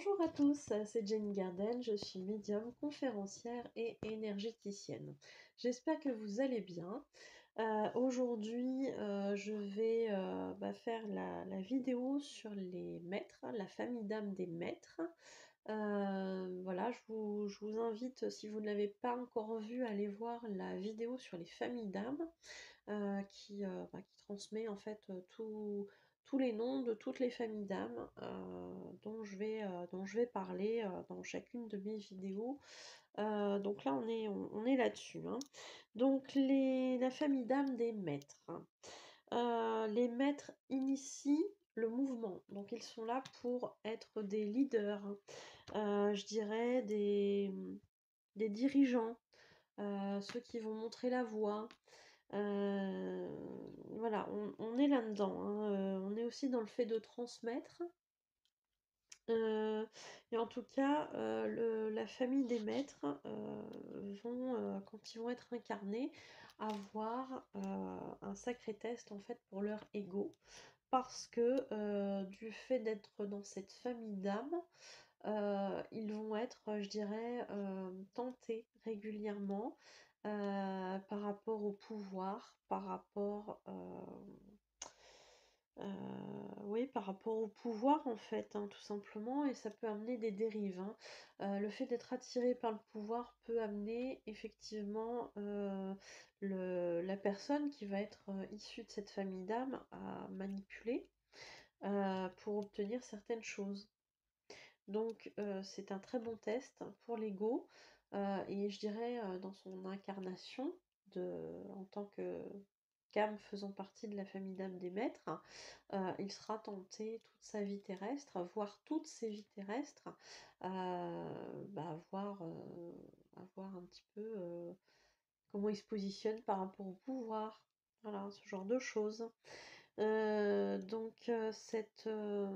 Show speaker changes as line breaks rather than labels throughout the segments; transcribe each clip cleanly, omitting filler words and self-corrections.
Bonjour à tous, c'est Jenny Garden, je suis médium, conférencière et énergéticienne. J'espère que vous allez bien. Aujourd'hui, je vais faire la vidéo sur les maîtres, la famille d'âmes des maîtres. Voilà, je vous invite, si vous ne l'avez pas encore vu, à aller voir la vidéo sur les familles d'âmes qui transmet en fait tous les noms de toutes les familles d'âmes dont je vais parler dans chacune de mes vidéos. Donc là, on est là-dessus, hein. Donc, la famille d'âmes des maîtres. Les maîtres initient le mouvement. Donc, ils sont là pour être des leaders, je dirais des dirigeants, ceux qui vont montrer la voie. Heu, voilà, on est là-dedans, hein, on est aussi dans le fait de transmettre. Heu et en tout cas, la famille des maîtres, quand ils vont être incarnés, avoir, un sacré test, en fait, pour leur ego. Parce que, du fait d'être dans cette famille d'âmes, ils vont être, je dirais, tentés régulièrement, par rapport au pouvoir, par rapport, oui, par rapport au pouvoir en fait, hein, tout simplement, et ça peut amener des dérives, hein. Le fait d'être attiré par le pouvoir peut amener effectivement, la personne qui va être, issue de cette famille d'âmes à manipuler, pour obtenir certaines choses. Donc c'est un très bon test pour l'ego, et je dirais, dans son incarnation en tant qu'âme faisant partie de la famille d'âmes des maîtres, il sera tenté toute sa vie terrestre, voire toutes ses vies terrestres, à voir un petit peu, comment il se positionne par rapport au pouvoir. Voilà, ce genre de choses.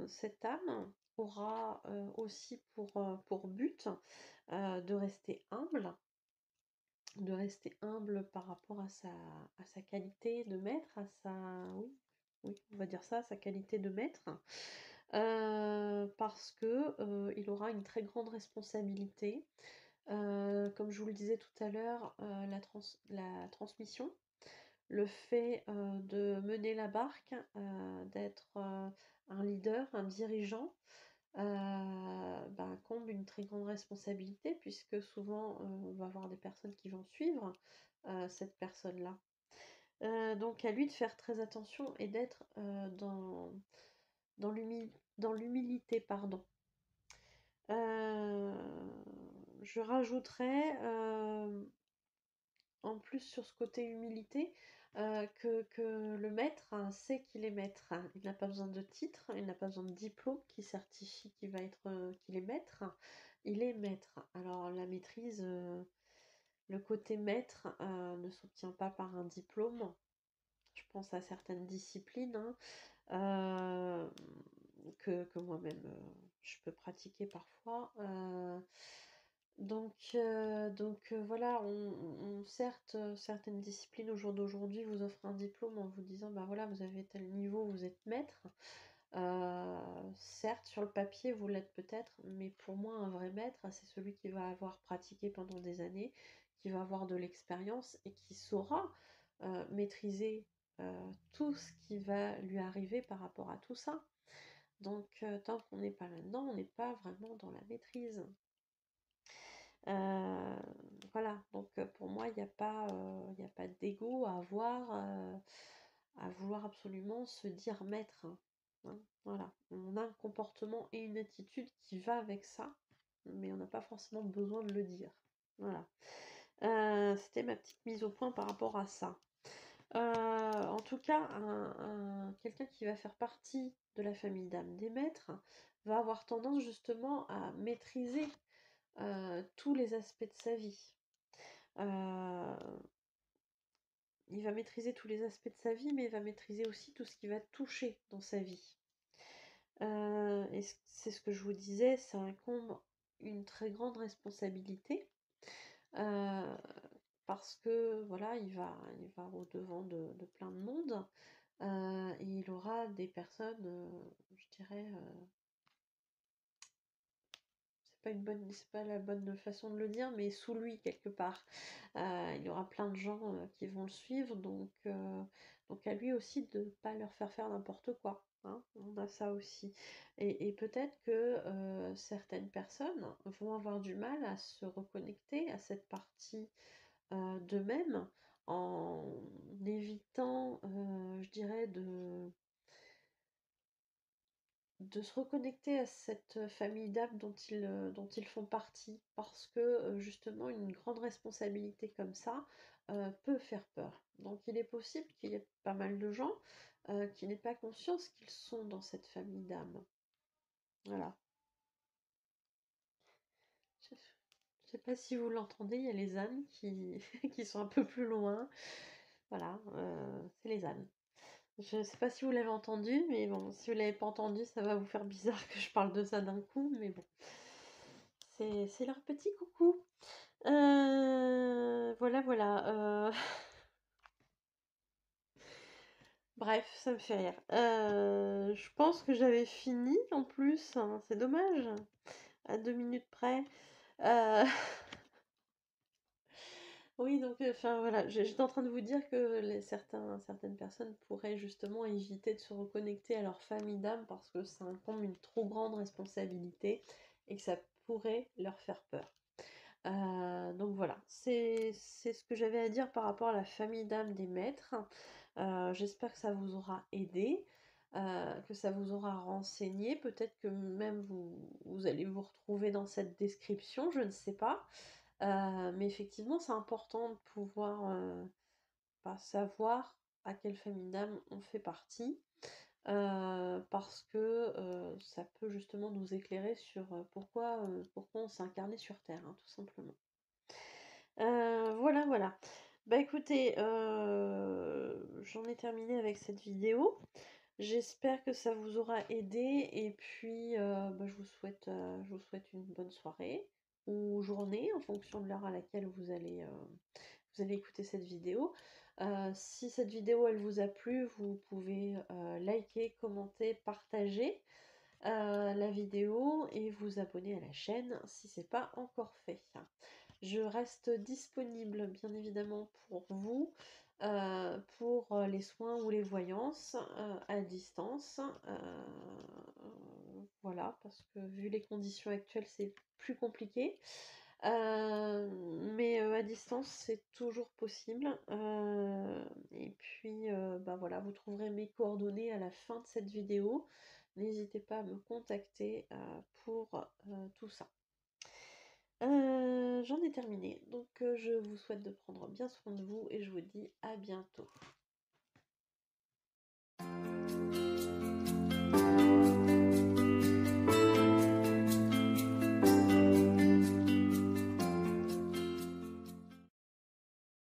Cette âme aura, aussi pour but, de rester humble par rapport à sa qualité de maître, oui, oui, on va dire ça, sa qualité de maître, parce que, il aura une très grande responsabilité. Comme je vous le disais tout à l'heure, la transmission, le fait, de mener la barque, d'être, un leader, un dirigeant, incombe une très grande responsabilité, puisque souvent, on va avoir des personnes qui vont suivre, cette personne-là. Donc à lui de faire très attention et d'être, dans l'humilité, pardon. Heu, je rajouterais, en plus sur ce côté humilité, que le maître, hein, sait qu'il est maître, hein. Il n'a pas besoin de titre, il n'a pas besoin de diplôme qui certifie qu'il est maître. Il est maître. Alors la maîtrise, le côté maître, ne s'obtient pas par un diplôme. Je pense à certaines disciplines, hein, que moi-même, je peux pratiquer parfois. Voilà, certes, certaines disciplines au jour d'aujourd'hui vous offrent un diplôme en vous disant, bah voilà, vous avez tel niveau, vous êtes maître. Certes, sur le papier, vous l'êtes peut-être, mais pour moi, un vrai maître, c'est celui qui va avoir pratiqué pendant des années, qui va avoir de l'expérience et qui saura maîtriser tout ce qui va lui arriver par rapport à tout ça. Donc, tant qu'on n'est pas là-dedans, on n'est pas vraiment dans la maîtrise. Euh, voilà, donc pour moi, il y a pas d'ego à avoir, à vouloir absolument se dire maître, hein. Voilà, on a un comportement et une attitude qui va avec ça, mais on n'a pas forcément besoin de le dire. Voilà. C'était ma petite mise au point par rapport à ça. En tout cas, quelqu'un qui va faire partie de la famille d'âmes des maîtres va avoir tendance justement à maîtriser tous les aspects de sa vie. Euh, il va maîtriser tous les aspects de sa vie, mais il va maîtriser aussi tout ce qui va toucher dans sa vie. Et c'est ce que je vous disais, ça incombe une très grande responsabilité, euh, parce que voilà, il va au-devant de plein de monde, et il aura des personnes, je dirais, c'est pas la bonne façon de le dire, mais sous lui quelque part. Il y aura plein de gens qui vont le suivre, donc à lui aussi de ne pas leur faire n'importe quoi. Hein, on a ça aussi. Et peut-être que certaines personnes vont avoir du mal à se reconnecter à cette partie d'eux-mêmes en évitant, je dirais, de se reconnecter à cette famille d'âmes dont ils font partie, parce que justement une grande responsabilité comme ça peut faire peur. Donc il est possible qu'il y ait pas mal de gens qui n'aient pas conscience qu'ils sont dans cette famille d'âmes. Voilà. Je ne sais pas si vous l'entendez, il y a les ânes qui sont un peu plus loin. Voilà, c'est les ânes. Je sais pas si vous l'avez entendu, mais bon, si vous l'avez pas entendu, ça va vous faire bizarre que je parle de ça d'un coup, mais bon. C'est leur petit coucou. Voilà, voilà. Bref, ça me fait rire. Je pense que j'avais fini en plus, hein, c'est dommage. À 2 minutes près. Euh, Oui, donc enfin voilà, j'étais en train de vous dire que certaines personnes pourraient justement éviter de se reconnecter à leur famille d'âme parce que ça incombe une trop grande responsabilité et que ça pourrait leur faire peur. Donc voilà, c'est ce que j'avais à dire par rapport à la famille d'âme des maîtres. J'espère que ça vous aura aidé, que ça vous aura renseigné. Peut-être que même vous allez vous retrouver dans cette description, je ne sais pas. Mais effectivement, c'est important de pouvoir savoir à quelle famille d'âme on fait partie, parce que ça peut justement nous éclairer sur pourquoi on s'est incarné sur Terre, hein, tout simplement. Voilà, voilà. Bah écoutez, j'en ai terminé avec cette vidéo. J'espère que ça vous aura aidé et puis bah, je vous souhaite une bonne soirée ou journée en fonction de l'heure à laquelle vous allez écouter cette vidéo. Si cette vidéo elle vous a plu, vous pouvez liker, commenter, partager la vidéo et vous abonner à la chaîne si c'est pas encore fait. Je reste disponible bien évidemment pour vous, pour les soins ou les voyances à distance. Voilà, parce que vu les conditions actuelles, c'est plus compliqué. Mais à distance, c'est toujours possible. Et puis, bah voilà, vous trouverez mes coordonnées à la fin de cette vidéo. N'hésitez pas à me contacter pour tout ça. J'en ai terminé, donc je vous souhaite de prendre bien soin de vous et je vous dis à bientôt.